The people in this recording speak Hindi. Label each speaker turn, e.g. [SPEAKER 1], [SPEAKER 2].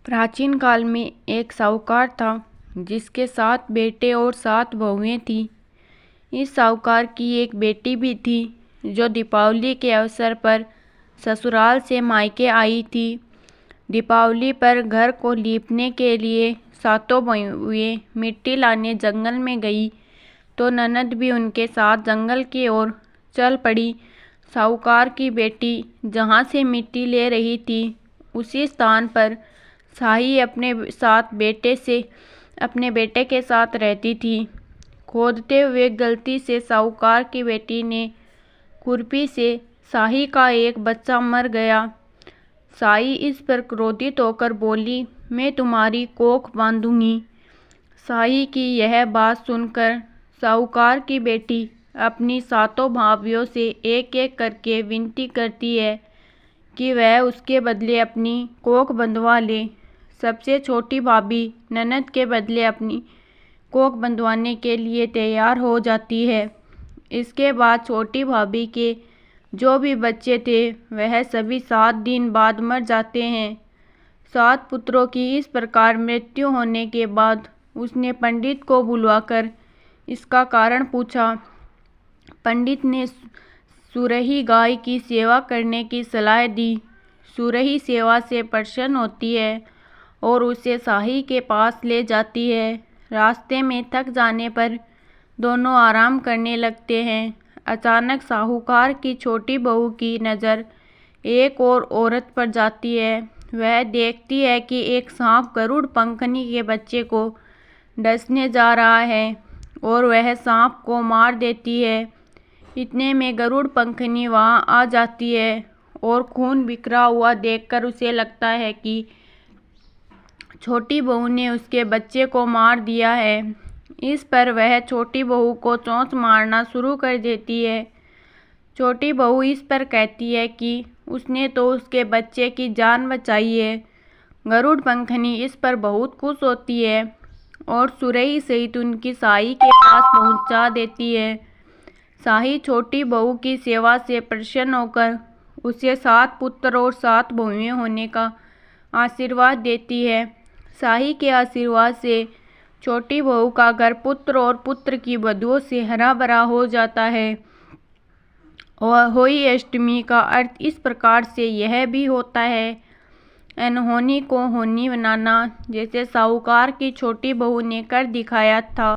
[SPEAKER 1] प्राचीन काल में एक साहूकार था जिसके 7 बेटे और 7 बहुएं थीं। इस साहूकार की एक बेटी भी थी जो दीपावली के अवसर पर ससुराल से मायके आई थी। दीपावली पर घर को लीपने के लिए सातों बहुएं मिट्टी लाने जंगल में गई तो ननद भी उनके साथ जंगल की ओर चल पड़ी। साहूकार की बेटी जहाँ से मिट्टी ले रही थी उसी स्थान पर शाही अपने बेटे के साथ रहती थी। खोदते हुए गलती से साहूकार की बेटी ने खुरपी से शाही का एक बच्चा मर गया। शाही इस पर क्रोधित होकर बोली, मैं तुम्हारी कोख बांधूंगी। शाही की यह बात सुनकर साहूकार की बेटी अपनी सातों भाभियों से एक एक करके विनती करती है कि वह उसके बदले अपनी कोख बंधवा ले। सबसे छोटी भाभी ननद के बदले अपनी कोख बंधवाने के लिए तैयार हो जाती है। इसके बाद छोटी भाभी के जो भी बच्चे थे वह सभी 7 दिन बाद मर जाते हैं। 7 पुत्रों की इस प्रकार मृत्यु होने के बाद उसने पंडित को बुलवाकर इसका कारण पूछा। पंडित ने सुरही गाय की सेवा करने की सलाह दी। सुरही सेवा से प्रसन्न होती है और उसे शाही के पास ले जाती है। रास्ते में थक जाने पर दोनों आराम करने लगते हैं। अचानक साहूकार की छोटी बहू की नज़र एक और औरत पर जाती है। वह देखती है कि एक सांप गरुड़ पंखनी के बच्चे को डसने जा रहा है और वह सांप को मार देती है। इतने में गरुड़ पंखनी वहां आ जाती है और खून बिखरा हुआ देखकर उसे लगता है कि छोटी बहू ने उसके बच्चे को मार दिया है। इस पर वह छोटी बहू को चोंच मारना शुरू कर देती है। छोटी बहू इस पर कहती है कि उसने तो उसके बच्चे की जान बचाई है। गरुड़ पंखनी इस पर बहुत खुश होती है और सुरही सहित उनकी शाही के पास पहुंचा देती है। शाही छोटी बहू की सेवा से प्रसन्न होकर उसे 7 पुत्र और 7 बहुएं होने का आशीर्वाद देती है। शाही के आशीर्वाद से छोटी बहू का घर पुत्र और पुत्र की बधुओं से हरा भरा हो जाता है। और होली अष्टमी का अर्थ इस प्रकार से यह भी होता है अनहोनी को होनी बनाना, जैसे साहूकार की छोटी बहू ने कर दिखाया था।